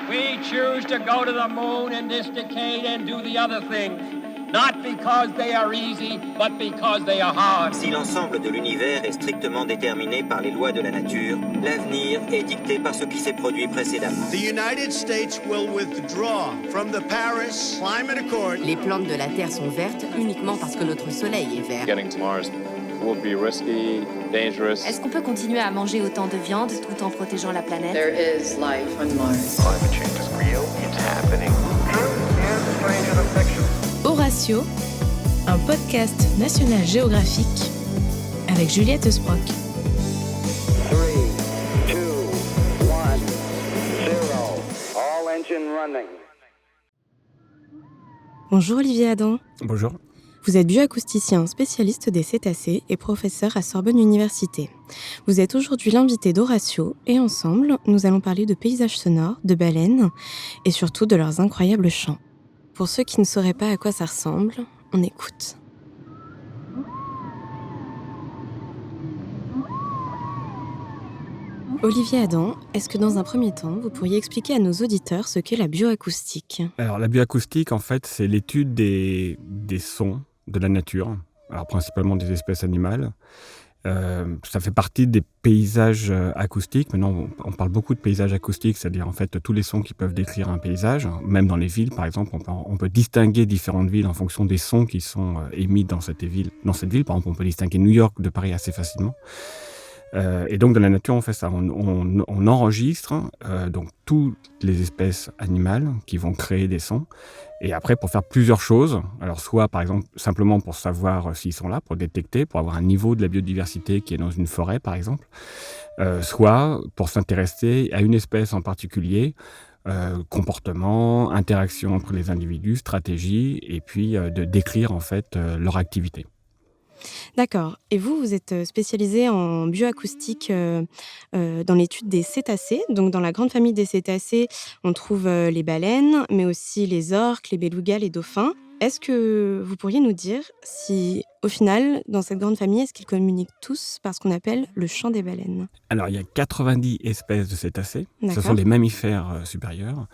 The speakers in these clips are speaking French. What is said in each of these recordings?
We choose to go to the moon in this decade and do the other things, not because they are easy, but because they are hard. Si l'ensemble de l'univers est strictement déterminé par les lois de la nature, l'avenir est dicté par ce qui s'est produit précédemment. The United States will withdraw from the Paris Climate Accord. Les plantes de la Terre sont vertes uniquement parce que notre soleil est vert. Getting to Mars will be risky, dangerous. Est-ce qu'on peut continuer à manger autant de viande tout en protégeant la planète? There is life on Mars. Climate change is real, it's happening. Truth is stranger than fiction. Horatio, un podcast National Geographic avec Juliette Sprock. 3, 2, 1, 0. All engine running. Bonjour Olivier Adam. Bonjour. Vous êtes bioacousticien, spécialiste des cétacés et professeur à Sorbonne Université. Vous êtes aujourd'hui l'invité d'Horatio et ensemble, nous allons parler de paysages sonores, de baleines et surtout de leurs incroyables chants. Pour ceux qui ne sauraient pas à quoi ça ressemble, on écoute. Olivier Adam, est-ce que dans un premier temps, vous pourriez expliquer à nos auditeurs ce qu'est la bioacoustique ? Alors la bioacoustique, en fait, c'est l'étude des sons de la nature, alors principalement des espèces animales. Ça fait partie des paysages acoustiques. Maintenant, on parle beaucoup de paysages acoustiques, c'est-à-dire en fait tous les sons qui peuvent décrire un paysage. Même dans les villes, par exemple, on peut distinguer différentes villes en fonction des sons qui sont émis dans cette ville. Par exemple, on peut distinguer New York de Paris assez facilement. Et donc, dans la nature, on fait ça. On enregistre donc toutes les espèces animales qui vont créer des sons. Et après, pour faire plusieurs choses, alors soit, par exemple, simplement pour savoir s'ils sont là, pour détecter, pour avoir un niveau de la biodiversité qui est dans une forêt, par exemple, soit pour s'intéresser à une espèce en particulier, comportement, interaction entre les individus, stratégie, et puis de décrire, en fait, leur activité. D'accord. Et vous êtes spécialisé en bioacoustique dans l'étude des cétacés. Donc, dans la grande famille des cétacés, on trouve les baleines, mais aussi les orques, les belugas, les dauphins. Est-ce que vous pourriez nous dire si, au final, dans cette grande famille, est-ce qu'ils communiquent tous par ce qu'on appelle le chant des baleines ? Alors, il y a 90 espèces de cétacés. D'accord. Ce sont des mammifères supérieurs.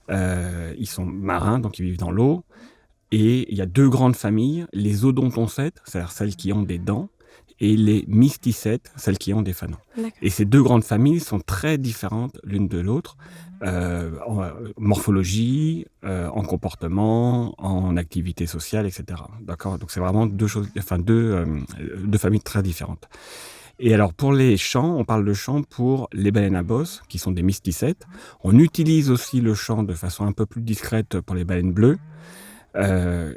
Ils sont marins, donc ils vivent dans l'eau. Et il y a deux grandes familles, les odontoncètes, c'est-à-dire celles qui ont des dents, et les mysticètes, celles qui ont des fanons. D'accord. Et ces deux grandes familles sont très différentes l'une de l'autre, en morphologie, en comportement, en activité sociale, etc. D'accord ? Donc c'est vraiment deux familles très différentes. Et alors pour les chants, on parle de chants pour les baleines à bosse, qui sont des mysticètes. On utilise aussi le chant de façon un peu plus discrète pour les baleines bleues.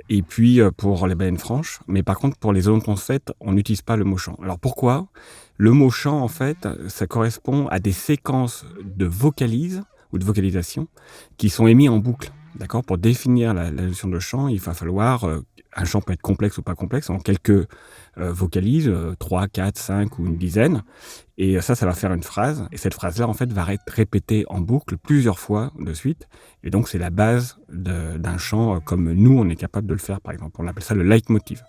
Et puis pour les baleines franches, mais par contre pour les odontoncètes, on n'utilise pas le mot chant. Alors pourquoi ? Le mot chant, en fait, ça correspond à des séquences de vocalises ou de vocalisation qui sont émises en boucle. D'accord ? Pour définir la notion de chant, il va falloir un chant peut être complexe ou pas complexe, en quelques vocalises, 3, 4, 5 ou une dizaine. Et ça va faire une phrase. Et cette phrase-là, en fait, va être répétée en boucle plusieurs fois de suite. Et donc, c'est la base d'un chant comme nous, on est capable de le faire, par exemple. On appelle ça le leitmotiv.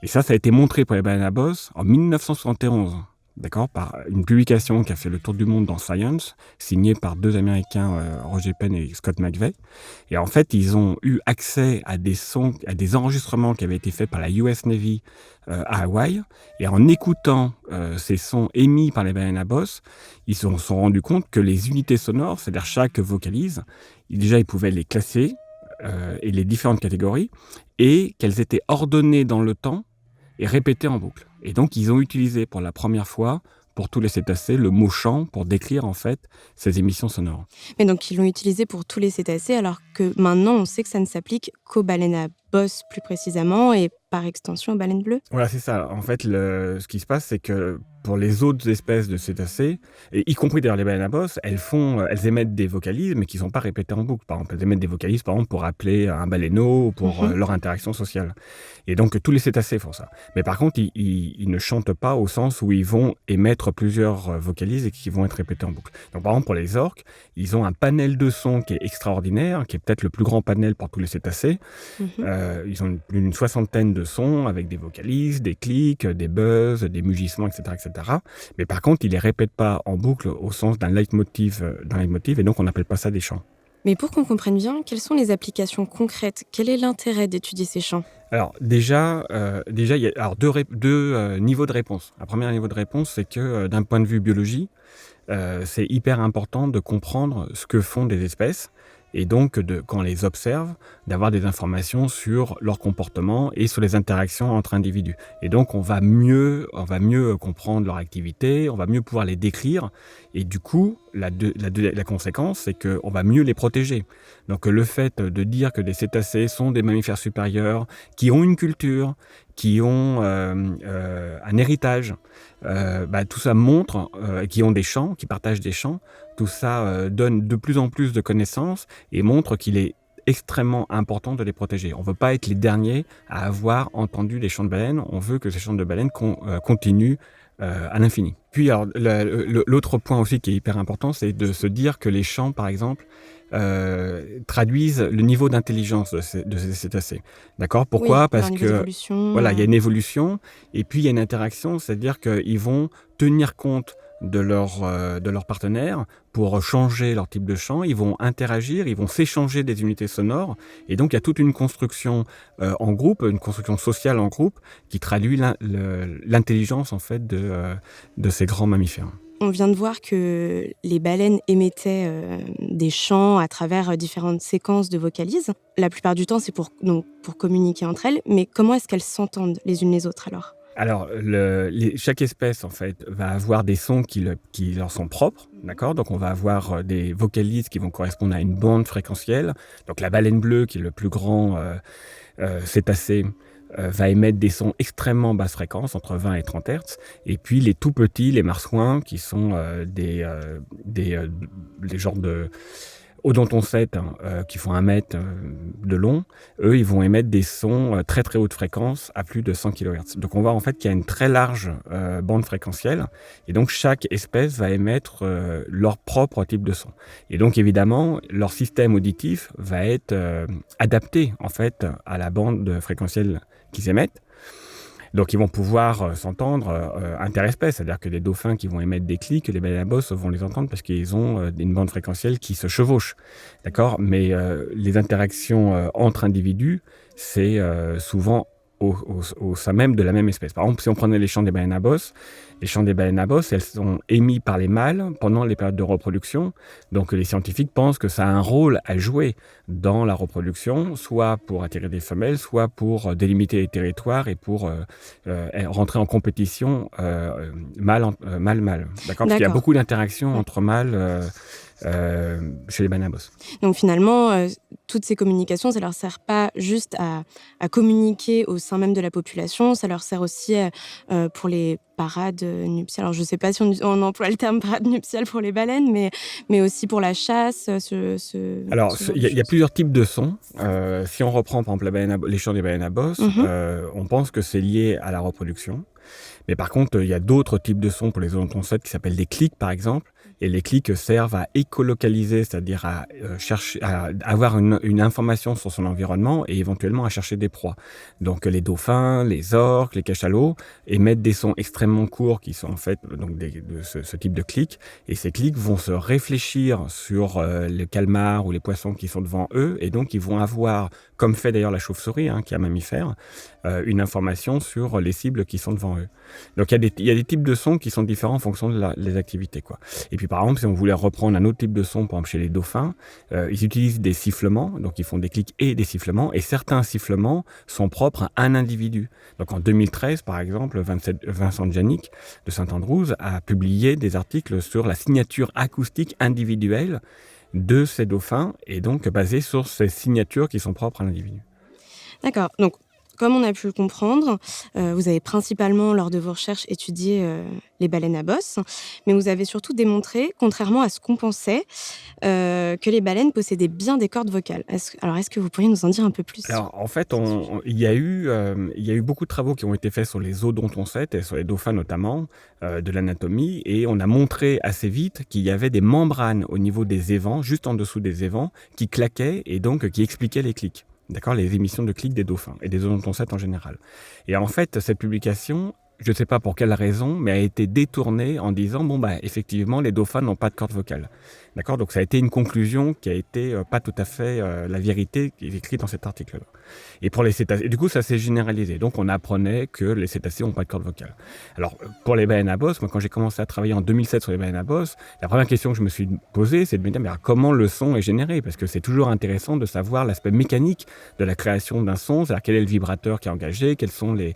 Et ça a été montré pour les baleines à bosse en 1971. D'accord, par une publication qui a fait le tour du monde dans Science, signée par deux Américains, Roger Penn et Scott McVeigh. Et en fait, ils ont eu accès à des sons, à des enregistrements qui avaient été faits par la US Navy à Hawaï. Et en écoutant ces sons émis par les baleines à bosse, ils se sont rendus compte que les unités sonores, c'est-à-dire chaque vocalise, ils pouvaient les classer et les différentes catégories, et qu'elles étaient ordonnées dans le temps et répétées en boucle. Et donc, ils ont utilisé pour la première fois, pour tous les cétacés, le mot chant pour décrire en fait ces émissions sonores. Mais donc, ils l'ont utilisé pour tous les cétacés, alors que maintenant, on sait que ça ne s'applique qu'aux baleines à bosse plus précisément et par extension aux baleines bleues. Voilà, c'est ça. En fait, ce qui se passe, c'est que pour les autres espèces de cétacés, et y compris d'ailleurs les baleines à bosse, elles émettent des vocalises, mais qui ne sont pas répétées en boucle. Par exemple, elles émettent des vocalises, par exemple, pour appeler un baleineau ou pour leur interaction sociale. Et donc, tous les cétacés font ça. Mais par contre, ils ne chantent pas au sens où ils vont émettre plusieurs vocalises et qui vont être répétées en boucle. Donc, par exemple, pour les orques, ils ont un panel de sons qui est extraordinaire, qui est peut-être le plus grand panel pour tous les cétacés. Ils ont une soixantaine de sons avec des vocalises, des clics, des buzz, des mugissements, etc., etc. Mais par contre, ils les répètent pas en boucle au sens d'un leitmotiv, et donc on n'appelle pas ça des chants. Mais pour qu'on comprenne bien, quelles sont les applications concrètes? Quel est l'intérêt d'étudier ces chants? Alors déjà, il y a alors deux niveaux de réponse. Un premier niveau de réponse, c'est que d'un point de vue biologie, c'est hyper important de comprendre ce que font des espèces et donc quand on les observe, d'avoir des informations sur leur comportement et sur les interactions entre individus. Et donc on va mieux comprendre leur activité, on va mieux pouvoir les décrire et du coup, la conséquence, c'est qu'on va mieux les protéger. Donc le fait de dire que des cétacés sont des mammifères supérieurs, qui ont une culture, qui ont un héritage, tout ça montre, qui ont des champs, qui partagent des champs, tout ça donne de plus en plus de connaissances et montre qu'il est extrêmement important de les protéger. On ne veut pas être les derniers à avoir entendu les chants de baleines, on veut que ces chants de baleines continuent à l'infini. Puis alors, l'autre point aussi qui est hyper important, c'est de se dire que les chants, par exemple, traduisent le niveau d'intelligence de ces cétacés. D'accord ? Pourquoi ? Oui, Parce il y a que une évolution. voilà, il y a une évolution et puis il y a une interaction, c'est-à-dire qu'ils vont tenir compte de leur partenaire pour changer leur type de chant, ils vont interagir, ils vont s'échanger des unités sonores et donc il y a toute une construction en groupe, une construction sociale en groupe qui traduit l'intelligence en fait de ces grands mammifères. On vient de voir que les baleines émettaient des chants à travers différentes séquences de vocalises. La plupart du temps, c'est pour communiquer entre elles. Mais comment est-ce qu'elles s'entendent les unes les autres alors ? Alors, chaque espèce, en fait, va avoir des sons qui leur sont propres, d'accord ? Donc, on va avoir des vocalises qui vont correspondre à une bande fréquentielle. Donc, la baleine bleue, qui est le plus grand cétacé, va émettre des sons extrêmement basse fréquence, entre 20 et 30 Hz. Et puis, les tout petits, les marsouins, qui sont des genres de odontocètes qui font 1 mètre de long, eux, ils vont émettre des sons très très haute fréquence à plus de 100 kHz. Donc on voit en fait qu'il y a une très large bande fréquentielle et donc chaque espèce va émettre leur propre type de son. Et donc évidemment, leur système auditif va être adapté en fait à la bande fréquentielle qu'ils émettent. Donc ils vont pouvoir s'entendre interespèces, c'est-à-dire que les dauphins qui vont émettre des clics, les baleines à bosse vont les entendre parce qu'ils ont une bande fréquentielle qui se chevauche, d'accord ? Mais les interactions entre individus, c'est souvent au sein même de la même espèce. Par exemple, si on prenait les chants des baleines à bosse, elles sont émis par les mâles pendant les périodes de reproduction. Donc les scientifiques pensent que ça a un rôle à jouer dans la reproduction, soit pour attirer des femelles, soit pour délimiter les territoires et pour rentrer en compétition mâle-mâle. D'accord ? Parce qu'il y a beaucoup d'interactions entre mâles chez les baleines à bosse. Donc finalement, toutes ces communications, ça leur sert pas juste à communiquer au sein même de la population, ça leur sert aussi pour les parades nuptiales. Alors je sais pas si on emploie le terme parade nuptiale pour les baleines, mais aussi pour la chasse. Alors il y a plusieurs types de sons. Si on reprend par exemple les chants des baleines à bosse, on pense que c'est lié à la reproduction. Mais par contre, il y a d'autres types de sons pour les odontocètes qui s'appellent des clics, par exemple. Et les clics servent à écolocaliser, c'est-à-dire à chercher, à avoir une information sur son environnement et éventuellement à chercher des proies. Donc les dauphins, les orques, les cachalots émettent des sons extrêmement courts qui sont en fait donc de ce type de clics. Et ces clics vont se réfléchir sur les calmars ou les poissons qui sont devant eux. Et donc ils vont avoir, comme fait d'ailleurs la chauve-souris, qui est un mammifère, une information sur les cibles qui sont devant eux. Donc il y a des types de sons qui sont différents en fonction des activités, quoi. Et puis par exemple, si on voulait reprendre un autre type de son, par exemple chez les dauphins, ils utilisent des sifflements, donc ils font des clics et des sifflements, et certains sifflements sont propres à un individu. Donc en 2013, par exemple, Vincent Janik de Saint-Andrews a publié des articles sur la signature acoustique individuelle de ces dauphins, et donc basés sur ces signatures qui sont propres à l'individu. D'accord, donc comme on a pu le comprendre, vous avez principalement, lors de vos recherches, étudié les baleines à bosse, mais vous avez surtout démontré, contrairement à ce qu'on pensait, que les baleines possédaient bien des cordes vocales. Est-ce que vous pourriez nous en dire un peu plus ? Alors, en fait, il y a eu beaucoup de travaux qui ont été faits sur les odontocètes et sur les dauphins notamment, de l'anatomie, et on a montré assez vite qu'il y avait des membranes au niveau des évents, juste en dessous des évents, qui claquaient et donc qui expliquaient les clics. D'accord, les émissions de clics des dauphins et des odontocètes en général. Et en fait, cette publication, je ne sais pas pour quelle raison, mais a été détournée en disant effectivement, les dauphins n'ont pas de corde vocale. D'accord ? Donc ça a été une conclusion qui a été pas tout à fait la vérité qui est écrite dans cet article-là. Et pour les cétacés, du coup, ça s'est généralisé. Donc on apprenait que les cétacés n'ont pas de corde vocale. Alors pour les baleines à bosse, moi quand j'ai commencé à travailler en 2007 sur les baleines à bosse, la première question que je me suis posée, c'est de me dire mais alors, comment le son est généré ? Parce que c'est toujours intéressant de savoir l'aspect mécanique de la création d'un son, c'est-à-dire quel est le vibrateur qui est engagé, quels sont les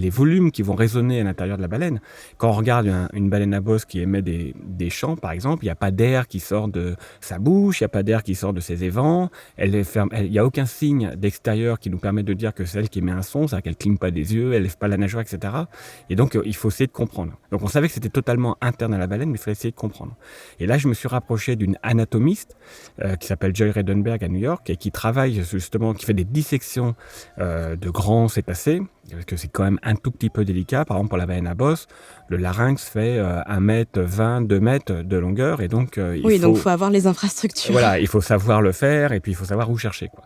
volumes qui vont résonner à l'intérieur de la baleine. Quand on regarde une baleine à bosse qui émet des chants, par exemple, il n'y a pas d'air qui sort de sa bouche, il n'y a pas d'air qui sort de ses évents, il n'y a aucun signe d'extérieur qui nous permet de dire que c'est elle qui émet un son, c'est-à-dire qu'elle ne cligne pas des yeux, elle ne lève pas la nageoire, etc. Et donc, il faut essayer de comprendre. Donc, on savait que c'était totalement interne à la baleine, mais il fallait essayer de comprendre. Et là, je me suis rapproché d'une anatomiste qui s'appelle Joy Redenberg à New York et qui travaille justement, qui fait des dissections de grands cétacés, parce que c'est quand même un tout petit peu délicat. Par exemple, pour la baleine à bosse, le larynx fait 1,20 m, 2 mètres de longueur, et donc donc faut avoir les infrastructures. Voilà, il faut savoir le faire, et puis il faut savoir où chercher, quoi.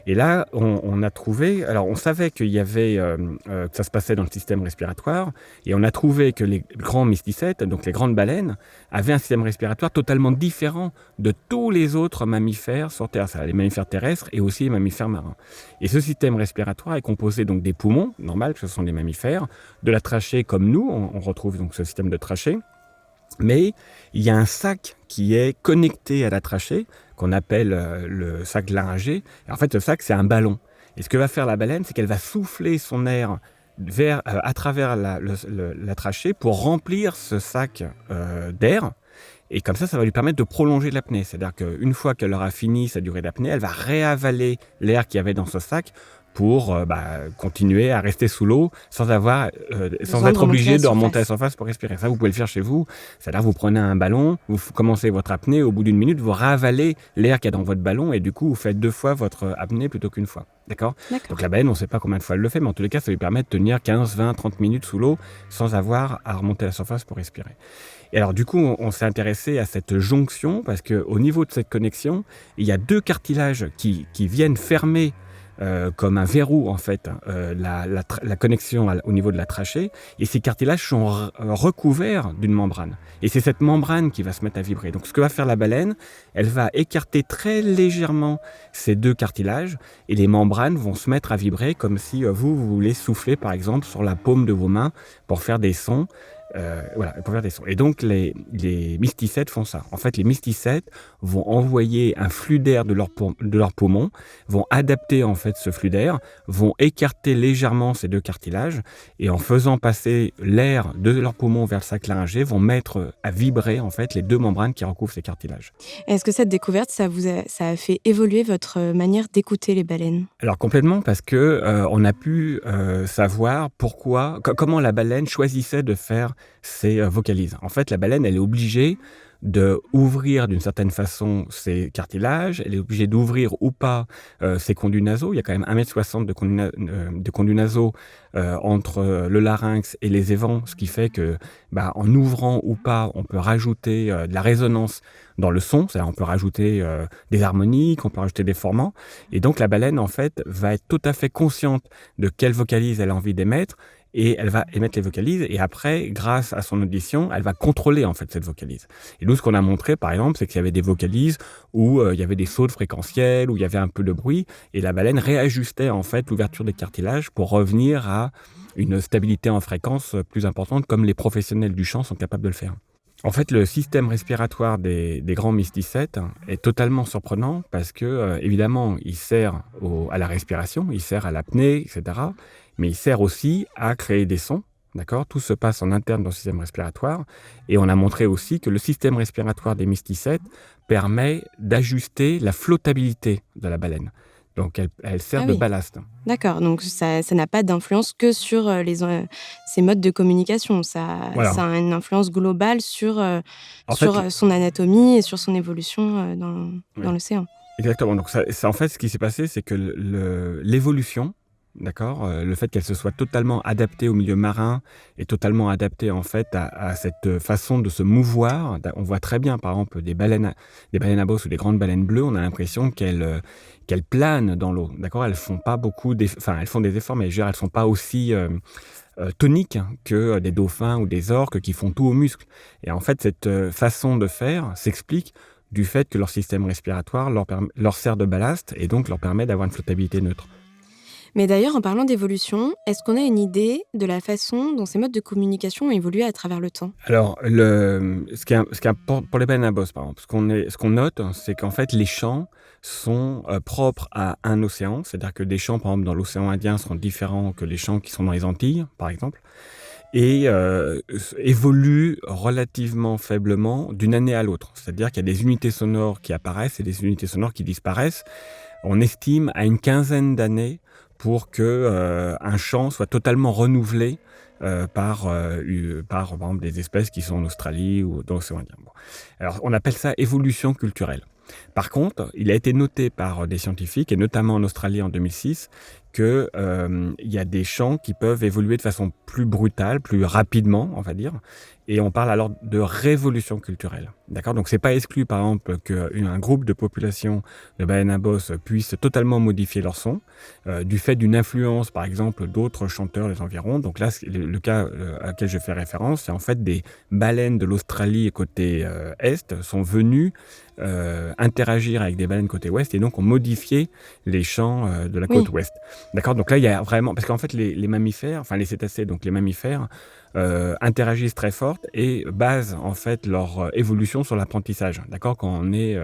Et là, on a trouvé, alors on savait qu'il y avait, que ça se passait dans le système respiratoire, et on a trouvé que les grands mysticètes, donc les grandes baleines, avaient un système respiratoire totalement différent de tous les autres mammifères sur Terre, ça, les mammifères terrestres et aussi les mammifères marins. Et ce système respiratoire est composé donc des poumons, normal, que ce sont des mammifères, de la trachée comme nous, on retrouve donc ce système de trachée, mais il y a un sac qui est connecté à la trachée, qu'on appelle le sac laryngé. Et en fait, ce sac, c'est un ballon. Et ce que va faire la baleine, c'est qu'elle va souffler son air à travers la trachée pour remplir ce sac d'air. Et comme ça va lui permettre de prolonger l'apnée. C'est-à-dire qu'une fois qu'elle aura fini sa durée d'apnée, elle va réavaler l'air qu'il y avait dans ce sac pour continuer à rester sous l'eau sans être obligé de remonter à la surface pour respirer. Ça, vous pouvez le faire chez vous. C'est-à-dire vous prenez un ballon, vous commencez votre apnée, au bout d'une minute, vous ravalez l'air qu'il y a dans votre ballon et du coup, vous faites 2 fois votre apnée plutôt qu'une fois. D'accord ? Donc la baleine, on ne sait pas combien de fois elle le fait, mais en tous les cas, ça lui permet de tenir 15, 20, 30 minutes sous l'eau sans avoir à remonter à la surface pour respirer. Et alors du coup, on s'est intéressé à cette jonction parce qu'au niveau de cette connexion, il y a 2 cartilages qui viennent fermer comme un verrou en fait la connexion au niveau de la trachée, et ces cartilages sont recouverts d'une membrane, et c'est cette membrane qui va se mettre à vibrer. Donc ce que va faire la baleine, elle va écarter très légèrement ces 2 cartilages et les membranes vont se mettre à vibrer comme si vous voulez souffler par exemple sur la paume de vos mains pour faire des sons. Pour faire des sons. Et donc les mysticètes font ça. En fait, les mysticètes vont envoyer un flux d'air de leurs poumons, vont adapter en fait ce flux d'air, vont écarter légèrement ces 2 cartilages, et en faisant passer l'air de leurs poumons vers le sac laryngé, vont mettre à vibrer en fait les 2 membranes qui recouvrent ces cartilages. Est-ce que cette découverte, ça a fait évoluer votre manière d'écouter les baleines ? Alors complètement, parce que on a pu savoir comment la baleine choisissait de faire ses vocalises. En fait, la baleine, elle est obligée d'ouvrir d'une certaine façon ses cartilages, elle est obligée d'ouvrir ou pas ses conduits nasaux. Il y a quand même 1,60 m de conduits nasaux entre le larynx et les évents, ce qui fait que en ouvrant ou pas, on peut rajouter de la résonance dans le son, c'est-à-dire on peut rajouter des harmoniques, on peut rajouter des formants, et donc la baleine en fait va être tout à fait consciente de quelle vocalise elle a envie d'émettre, et elle va émettre les vocalises, et après, grâce à son audition, elle va contrôler en fait cette vocalise. Et nous, ce qu'on a montré, par exemple, c'est qu'il y avait des vocalises où il y avait des sauts de fréquentiel, où il y avait un peu de bruit, et la baleine réajustait en fait l'ouverture des cartilages pour revenir à une stabilité en fréquence plus importante, comme les professionnels du chant sont capables de le faire. En fait, le système respiratoire des grands mysticètes est totalement surprenant parce que, évidemment, il sert à la respiration, il sert à l'apnée, etc. Mais il sert aussi à créer des sons, d'accord ? Tout se passe en interne dans le système respiratoire. Et on a montré aussi que le système respiratoire des mysticètes permet d'ajuster la flottabilité de la baleine. Donc, elle sert de ballast. D'accord, donc ça n'a pas d'influence que sur ces modes de communication. Ça a une influence globale sur son anatomie et sur son évolution dans l'océan. Exactement. Donc, en fait, ce qui s'est passé, c'est que l'évolution, d'accord, le fait qu'elle se soit totalement adaptée au milieu marin et totalement adaptée en fait à cette façon de se mouvoir. On voit très bien, par exemple, des baleines à bosse ou des grandes baleines bleues, on a l'impression qu'elles planent dans l'eau, d'accord ? Elles font pas beaucoup elles font des efforts, mais elles sont pas aussi tonique que des dauphins ou des orques qui font tout aux muscles. Et en fait, cette façon de faire s'explique du fait que leur système respiratoire leur sert de ballast et donc leur permet d'avoir une flottabilité neutre. Mais d'ailleurs, en parlant d'évolution, est-ce qu'on a une idée de la façon dont ces modes de communication ont évolué à travers le temps ? Alors, ce qui est important pour les baleines à bosse, par exemple, ce qu'on note, c'est qu'en fait, les chants sont propres à un océan. C'est-à-dire que des chants, par exemple, dans l'océan Indien seront différents que les chants qui sont dans les Antilles, par exemple, et évoluent relativement faiblement d'une année à l'autre. C'est-à-dire qu'il y a des unités sonores qui apparaissent et des unités sonores qui disparaissent. On estime à une quinzaine d'années pour que un chant soit totalement renouvelé par exemple des espèces qui sont en Australie ou dans l'océan Indien. Bon. Alors on appelle ça évolution culturelle. Par contre, il a été noté par des scientifiques, et notamment en Australie en 2006, qu'il y a des chants qui peuvent évoluer de façon plus brutale, plus rapidement, on va dire, et on parle alors de révolution culturelle. D'accord ? Donc c'est pas exclu, par exemple, qu'un groupe de population de baleines à bosse puisse totalement modifier leur son, du fait d'une influence, par exemple, d'autres chanteurs des environs. Donc là, le cas à laquelle je fais référence, c'est en fait des baleines de l'Australie côté est sont venues interagir avec des baleines côté ouest et donc ont modifié les chants de la côte ouest. D'accord ? Donc là, il y a vraiment... Parce qu'en fait, les mammifères, enfin les cétacés, donc les mammifères, interagissent très fort et basent en fait leur évolution sur l'apprentissage. D'accord ? Quand on est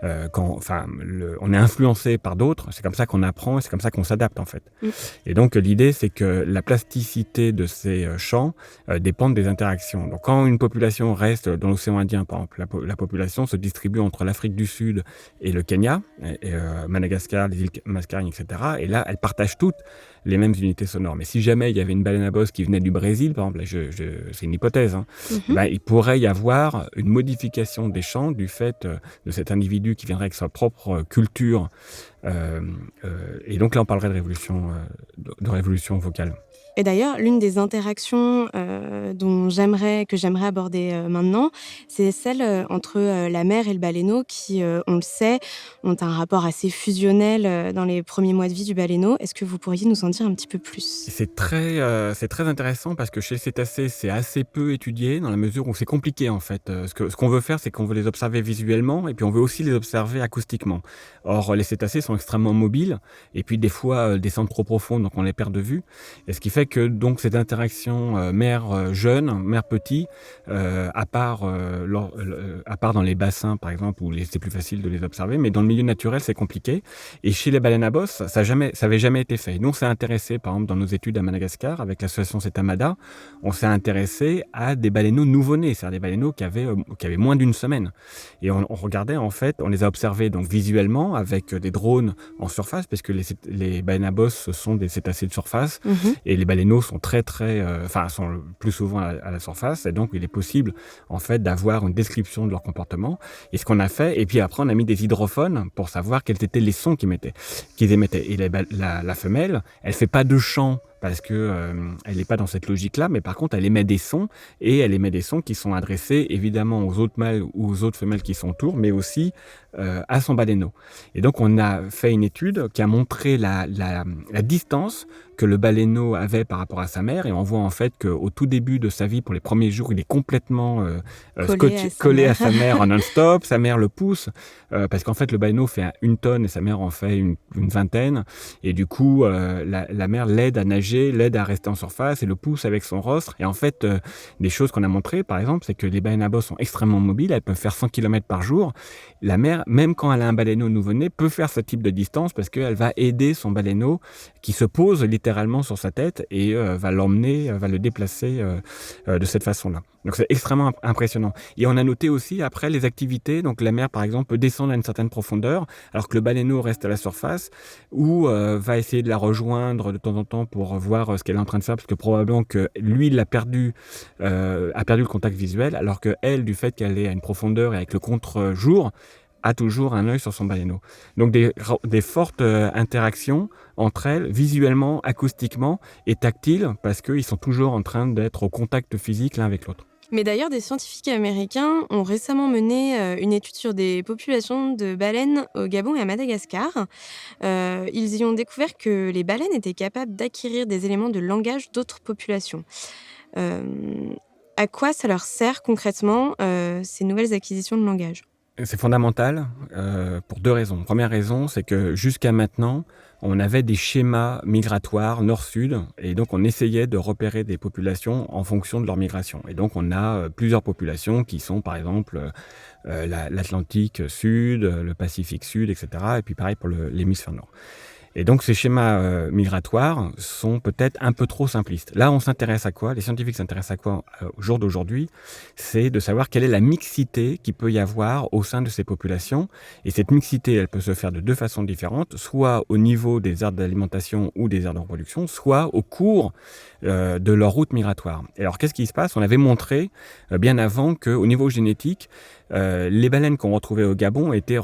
on est influencé par d'autres, c'est comme ça qu'on apprend et c'est comme ça qu'on s'adapte en fait. Et donc l'idée, c'est que la plasticité de ces chants dépend des interactions. Donc quand une population reste dans l'océan Indien, par exemple, la population se distribue entre l'Afrique du Sud et le Kenya, Madagascar, les îles Mascareignes, etc. Et là, elles partagent toutes les mêmes unités sonores. Mais si jamais il y avait une baleine à bosse qui venait du Brésil, par exemple, c'est une hypothèse, il pourrait y avoir une modification des chants du fait de cet individu qui viendrait avec sa propre culture. Et donc là, on parlerait de révolution vocale. Et d'ailleurs, l'une des interactions que j'aimerais aborder maintenant, c'est celle entre la mère et le baleineau qui, on le sait, ont un rapport assez fusionnel dans les premiers mois de vie du baleineau. Est-ce que vous pourriez nous en dire un petit peu plus ? C'est très intéressant parce que chez les cétacés, c'est assez peu étudié dans la mesure où c'est compliqué en fait. Ce qu'on veut faire, c'est qu'on veut les observer visuellement et puis on veut aussi les observer acoustiquement. Or, les cétacés sont extrêmement mobiles et puis des fois descendent trop profond, donc on les perd de vue. Et ce qui fait que donc cette interaction mère jeune, mère petit, à part dans les bassins par exemple où c'est plus facile de les observer, mais dans le milieu naturel c'est compliqué. Et chez les baleines à bosse, ça avait jamais été fait. Nous on s'est intéressé par exemple dans nos études à Madagascar avec l'association Cetamada, on s'est intéressé à des baleineaux nouveau-nés, c'est-à-dire des baleineaux qui avaient moins d'une semaine. Et on regardait en fait, on les a observés donc visuellement avec des drones en surface parce que les baleines à bosse ce sont des cétacés de surface et les baleineaux sont sont le plus souvent à la surface et donc il est possible en fait d'avoir une description de leur comportement et ce qu'on a fait et puis après on a mis des hydrophones pour savoir quels étaient les sons qu'ils émettaient et la femelle elle fait pas de chant parce que elle n'est pas dans cette logique-là, mais par contre, elle émet des sons, et elle émet des sons qui sont adressés évidemment aux autres mâles ou aux autres femelles qui sont autour, mais aussi à son baleineau. Et donc, on a fait une étude qui a montré la distance que le baleineau avait par rapport à sa mère, et on voit en fait qu'au tout début de sa vie, pour les premiers jours, il est complètement collé à sa mère en non-stop, sa mère le pousse, parce qu'en fait, le baleineau fait 1 tonne et sa mère en fait une vingtaine, et du coup, la mère l'aide à nager, l'aide à rester en surface et le pousse avec son rostre. Et en fait, des choses qu'on a montrées, par exemple, c'est que les baleines à bosse sont extrêmement mobiles, elles peuvent faire 100 km par jour. La mère, même quand elle a un baleineau nouveau-né, peut faire ce type de distance parce qu'elle va aider son baleineau qui se pose littéralement sur sa tête et va le déplacer de cette façon-là. Donc c'est extrêmement impressionnant. Et on a noté aussi après les activités, donc la mère par exemple peut descendre à une certaine profondeur alors que le baleineau reste à la surface ou va essayer de la rejoindre de temps en temps pour voir ce qu'elle est en train de faire parce que probablement que lui il a perdu le contact visuel alors que elle, du fait qu'elle est à une profondeur et avec le contre-jour, a toujours un œil sur son baleineau. Donc des fortes interactions entre elles, visuellement, acoustiquement et tactiles, parce qu'ils sont toujours en train d'être au contact physique l'un avec l'autre. Mais d'ailleurs, des scientifiques américains ont récemment mené une étude sur des populations de baleines au Gabon et à Madagascar. Ils y ont découvert que les baleines étaient capables d'acquérir des éléments de langage d'autres populations. Euh, à quoi ça leur sert concrètement, ces nouvelles acquisitions de langage? C'est fondamental pour deux raisons. Première raison, c'est que jusqu'à maintenant, on avait des schémas migratoires nord-sud et donc on essayait de repérer des populations en fonction de leur migration. Et donc on a plusieurs populations qui sont par exemple l'Atlantique Sud, le Pacifique Sud, etc. Et puis pareil pour l'hémisphère nord. Et donc ces schémas migratoires sont peut-être un peu trop simplistes. Là, on s'intéresse à quoi? Les scientifiques s'intéressent à quoi au jour d'aujourd'hui? C'est de savoir quelle est la mixité qu'il peut y avoir au sein de ces populations. Et cette mixité, elle peut se faire de deux façons différentes, soit au niveau des aires d'alimentation ou des aires de reproduction, soit au cours de leur route migratoire. Et alors, qu'est-ce qui se passe? On avait montré bien avant qu'au niveau génétique, les baleines qu'on retrouvait au Gabon étaient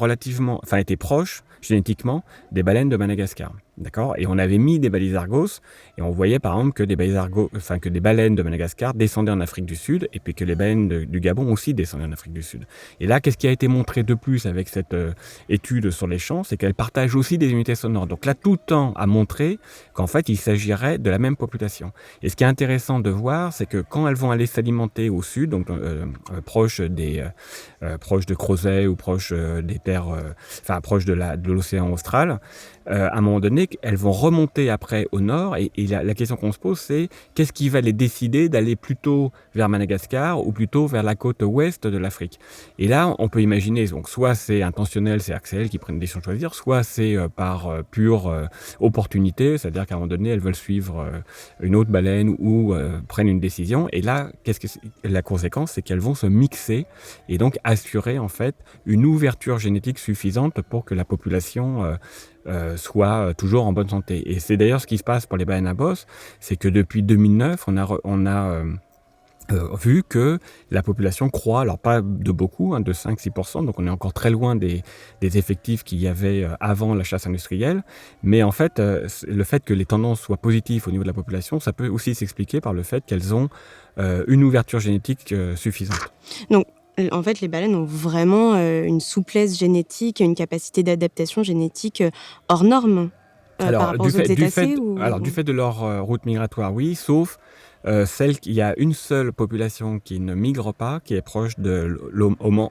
proches génétiquement des baleines de Madagascar. D'accord? Et on avait mis des balises Argos et on voyait par exemple que des baleines de Madagascar descendaient en Afrique du Sud et puis que les baleines du Gabon aussi descendaient en Afrique du Sud. Et là, qu'est-ce qui a été montré de plus avec cette étude sur les champs? C'est qu'elles partagent aussi des unités sonores. Donc là, tout le temps a montré qu'en fait, il s'agirait de la même population. Et ce qui est intéressant de voir, c'est que quand elles vont aller s'alimenter au sud, donc proche de Crozet ou proche des terres, proche de l'océan austral, à un moment donné, elles vont remonter après au nord et la question qu'on se pose, c'est qu'est-ce qui va les décider d'aller plutôt vers Madagascar ou plutôt vers la côte ouest de l'Afrique? Et là, on peut imaginer, donc soit c'est intentionnel, c'est Axel qui prennent une décision de choisir, soit c'est par pure opportunité, c'est-à-dire qu'à un moment donné, elles veulent suivre une autre baleine ou prennent une décision. Et là, la conséquence, c'est qu'elles vont se mixer et donc assurer en fait une ouverture génétique suffisante pour que la population soit toujours en bonne santé. Et c'est d'ailleurs ce qui se passe pour les baleines à bosse, c'est que depuis 2009, on a vu que la population croît, alors pas de beaucoup, de 5-6%, donc on est encore très loin des effectifs qu'il y avait avant la chasse industrielle, mais en fait, le fait que les tendances soient positives au niveau de la population, ça peut aussi s'expliquer par le fait qu'elles ont une ouverture génétique suffisante. Donc, en fait, les baleines ont vraiment une souplesse génétique, une capacité d'adaptation génétique hors norme par rapport aux autres cétacés du fait de leur route migratoire, oui, sauf il y a une seule population qui ne migre pas, qui est proche de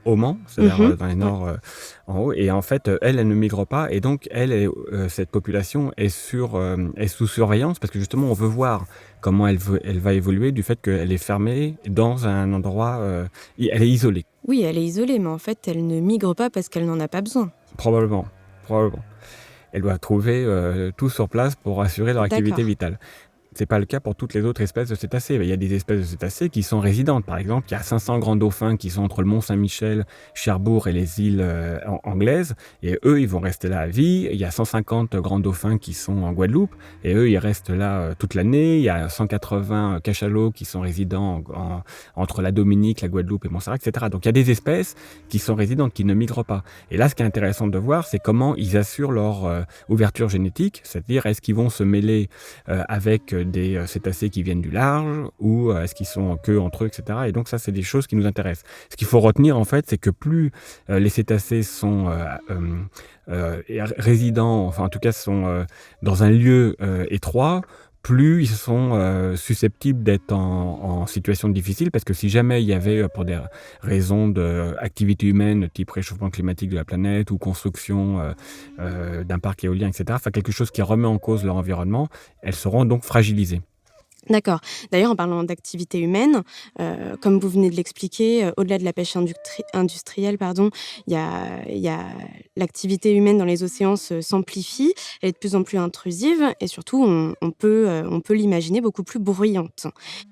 Oman, c'est-à-dire dans les nord en haut, et en fait, elle ne migre pas, et donc cette population est sous surveillance, parce que justement, on veut voir comment elle va évoluer du fait qu'elle est fermée dans un endroit, elle est isolée. Oui, elle est isolée, mais en fait, elle ne migre pas parce qu'elle n'en a pas besoin. Probablement. Elle doit trouver tout sur place pour assurer leur activité vitale. C'est pas le cas pour toutes les autres espèces de cétacés. Il y a des espèces de cétacés qui sont résidentes. Par exemple, il y a 500 grands dauphins qui sont entre le Mont-Saint-Michel, Cherbourg et les îles anglaises. Et eux, ils vont rester là à vie. Il y a 150 grands dauphins qui sont en Guadeloupe. Et eux, ils restent là toute l'année. Il y a 180 cachalots qui sont résidents entre la Dominique, la Guadeloupe et Montserrat, etc. Donc il y a des espèces qui sont résidentes, qui ne migrent pas. Et là, ce qui est intéressant de voir, c'est comment ils assurent leur ouverture génétique. C'est-à-dire, est-ce qu'ils vont se mêler avec des cétacés qui viennent du large ou est-ce qu'ils sont en queue entre eux, etc. Et donc ça, c'est des choses qui nous intéressent. Ce qu'il faut retenir, en fait, c'est que plus les cétacés sont résidents, enfin en tout cas sont dans un lieu étroit, plus ils sont susceptibles d'être en situation difficile, parce que si jamais il y avait, pour des raisons d'activité humaine, type réchauffement climatique de la planète ou construction d'un parc éolien, etc., enfin quelque chose qui remet en cause leur environnement, elles seront donc fragilisées. D'accord. D'ailleurs, en parlant d'activité humaine, comme vous venez de l'expliquer, au-delà de la pêche industrielle, il y a l'activité humaine dans les océans s'amplifie, elle est de plus en plus intrusive et surtout, on peut l'imaginer beaucoup plus bruyante.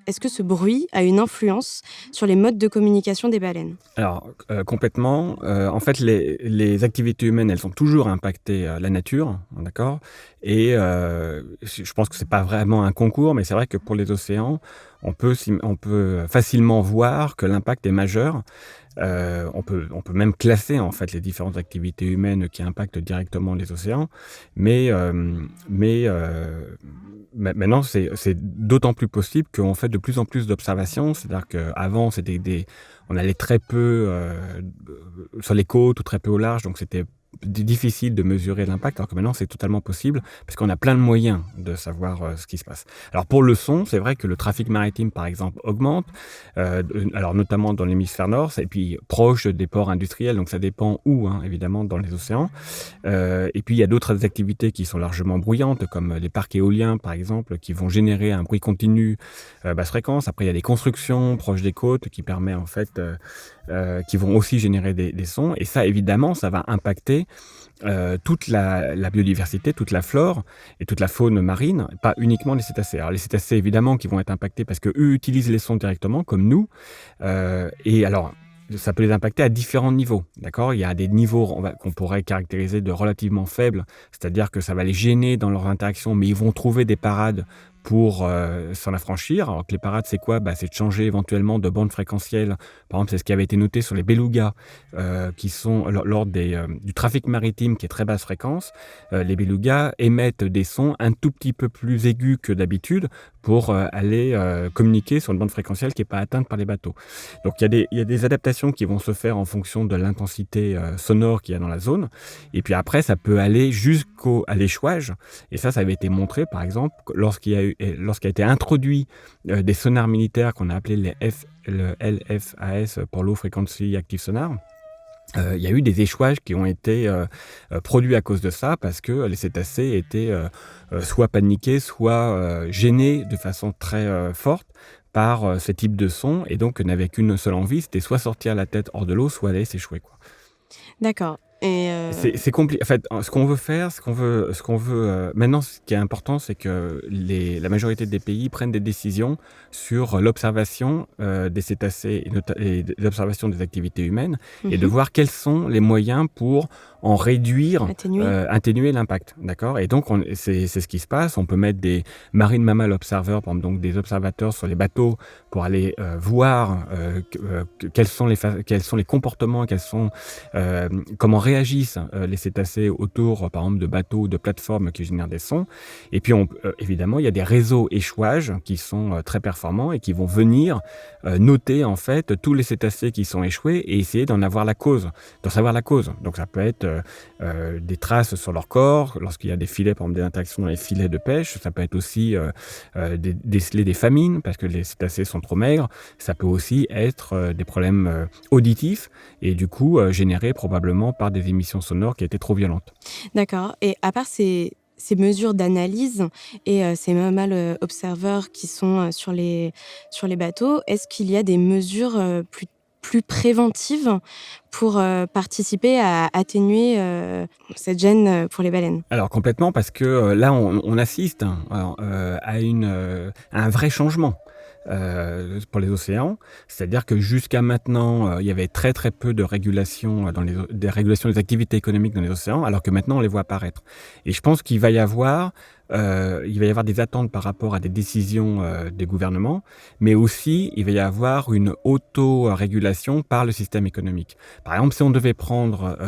Est-ce que ce bruit a une influence sur les modes de communication des baleines? Alors, complètement. En fait, les activités humaines, elles ont toujours impacté la nature, d'accord? Et je pense que c'est pas vraiment un concours, mais c'est vrai que pour les océans, on peut facilement voir que l'impact est majeur. On peut même classer en fait les différentes activités humaines qui impactent directement les océans, mais maintenant c'est d'autant plus possible qu'on fait de plus en plus d'observations. C'est-à-dire qu'avant on allait très peu sur les côtes ou très peu au large, donc c'était difficile de mesurer l'impact, alors que maintenant c'est totalement possible parce qu'on a plein de moyens de savoir ce qui se passe. Alors pour le son, c'est vrai que le trafic maritime par exemple augmente, alors notamment dans l'hémisphère nord, et puis proche des ports industriels, donc ça dépend où, hein, évidemment dans les océans. Et puis il y a d'autres activités qui sont largement bruyantes, comme les parcs éoliens par exemple, qui vont générer un bruit continu basse fréquence. Après il y a des constructions proches des côtes qui permettent en fait qui vont aussi générer des sons, et ça évidemment ça va impacter toute la biodiversité, toute la flore et toute la faune marine, pas uniquement les cétacés. Alors les cétacés évidemment qui vont être impactés parce qu'eux utilisent les sons directement comme nous, et alors ça peut les impacter à différents niveaux, d'accord ? Il y a des niveaux qu'on pourrait caractériser de relativement faibles, c'est-à-dire que ça va les gêner dans leurs interactions, mais ils vont trouver des parades pour s'en affranchir. Alors que les parades, c'est quoi ? C'est de changer éventuellement de bande fréquentielle. Par exemple, c'est ce qui avait été noté sur les belugas, qui sont lors du trafic maritime qui est très basse fréquence. Les belugas émettent des sons un tout petit peu plus aigus que d'habitude pour aller communiquer sur une bande fréquentielle qui n'est pas atteinte par les bateaux. Donc il y a des adaptations qui vont se faire en fonction de l'intensité sonore qu'il y a dans la zone. Et puis après, ça peut aller jusqu'à l'échouage. Et ça avait été montré, par exemple, lorsqu'a été introduit des sonars militaires qu'on a appelés le LFAS pour Low Frequency Active Sonar. Il y a eu des échouages qui ont été produits à cause de ça, parce que les cétacés étaient soit paniqués, soit gênés de façon très forte par ce type de son, et donc n'avaient qu'une seule envie, c'était soit sortir la tête hors de l'eau, soit aller s'échouer, quoi. D'accord. Et c'est compliqué. En fait, ce qu'on veut maintenant, ce qui est important, c'est que la majorité des pays prennent des décisions sur l'observation des cétacés et l'observation des activités humaines, et de voir quels sont les moyens pour en réduire, atténuer l'impact, d'accord ? Et donc c'est ce qui se passe. On peut mettre des marine mammal observers, par exemple, donc des observateurs sur les bateaux pour aller voir quels sont les comportements, comment réagissent les cétacés autour, par exemple, de bateaux ou de plateformes qui génèrent des sons. Et puis, évidemment, il y a des réseaux échouages qui sont très performants et qui vont venir noter, en fait, tous les cétacés qui sont échoués et essayer d'en savoir la cause. Donc, ça peut être des traces sur leur corps, lorsqu'il y a des filets, par exemple, des interactions dans les filets de pêche. Ça peut être aussi déceler des famines, parce que les cétacés sont trop maigres. Ça peut aussi être des problèmes auditifs, et du coup, générés probablement par des émissions sonores qui étaient trop violentes. D'accord. Et à part ces mesures d'analyse et ces mammal observers qui sont sur les bateaux, est-ce qu'il y a des mesures plus préventives pour participer à atténuer cette gêne pour les baleines ? Alors complètement, parce que là on assiste à un vrai changement pour les océans. C'est-à-dire que jusqu'à maintenant, il y avait très très peu de régulation des régulations des activités économiques dans les océans, alors que maintenant on les voit apparaître. Et je pense qu'il va y avoir des attentes par rapport à des décisions des gouvernements, mais aussi il va y avoir une auto-régulation par le système économique. Par exemple, si on devait prendre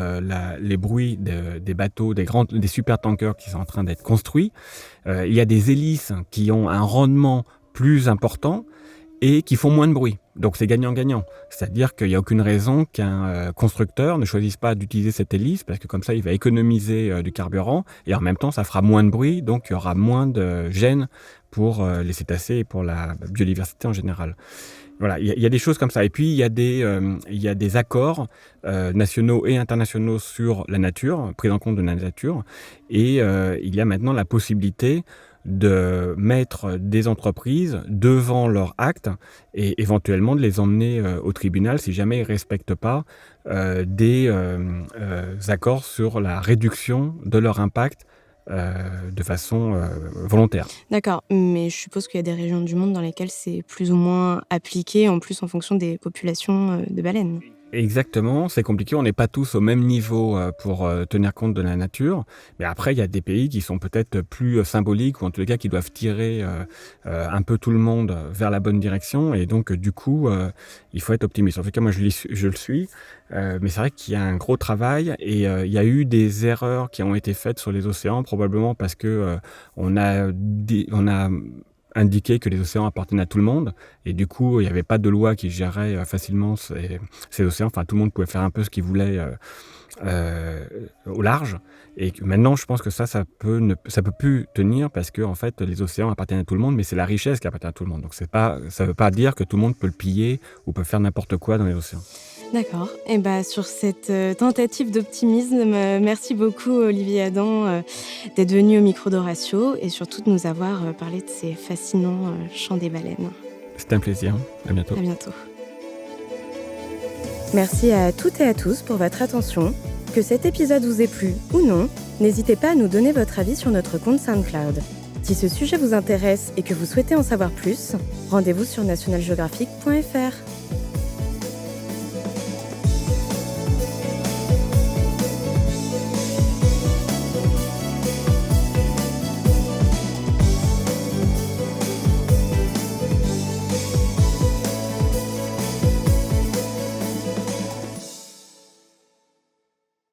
les bruits des bateaux, des supertankers qui sont en train d'être construits, il y a des hélices qui ont un rendement plus important et qui font moins de bruit. Donc c'est gagnant-gagnant. C'est-à-dire qu'il n'y a aucune raison qu'un constructeur ne choisisse pas d'utiliser cette hélice, parce que comme ça, il va économiser du carburant, et en même temps, ça fera moins de bruit, donc il y aura moins de gêne pour les cétacés et pour la biodiversité en général. Voilà, il y a des choses comme ça. Et puis, il y a des accords nationaux et internationaux sur la nature, prise en compte de la nature, et il y a maintenant la possibilité de mettre des entreprises devant leurs actes et éventuellement de les emmener au tribunal si jamais ils ne respectent pas des accords sur la réduction de leur impact de façon volontaire. D'accord, mais je suppose qu'il y a des régions du monde dans lesquelles c'est plus ou moins appliqué, en plus en fonction des populations de baleines. Exactement, c'est compliqué, on n'est pas tous au même niveau pour tenir compte de la nature, mais après il y a des pays qui sont peut-être plus symboliques ou en tous les cas qui doivent tirer un peu tout le monde vers la bonne direction et donc du coup il faut être optimiste. En tout cas moi je le suis, mais c'est vrai qu'il y a un gros travail et il y a eu des erreurs qui ont été faites sur les océans probablement parce que on a indiqué que les océans appartenaient à tout le monde et du coup il n'y avait pas de loi qui gérait facilement ces océans, enfin tout le monde pouvait faire un peu ce qu'il voulait au large et maintenant je pense que ça peut plus tenir parce que en fait les océans appartiennent à tout le monde mais c'est la richesse qui appartient à tout le monde, donc ça veut pas dire que tout le monde peut le piller ou peut faire n'importe quoi dans les océans. D'accord. Et sur cette tentative d'optimisme, merci beaucoup Olivier Adam d'être venu au micro d'Horatio et surtout de nous avoir parlé de ces fascinants chants des baleines. C'était un plaisir. À bientôt. À bientôt. Merci à toutes et à tous pour votre attention. Que cet épisode vous ait plu ou non, n'hésitez pas à nous donner votre avis sur notre compte SoundCloud. Si ce sujet vous intéresse et que vous souhaitez en savoir plus, rendez-vous sur nationalgeographic.fr.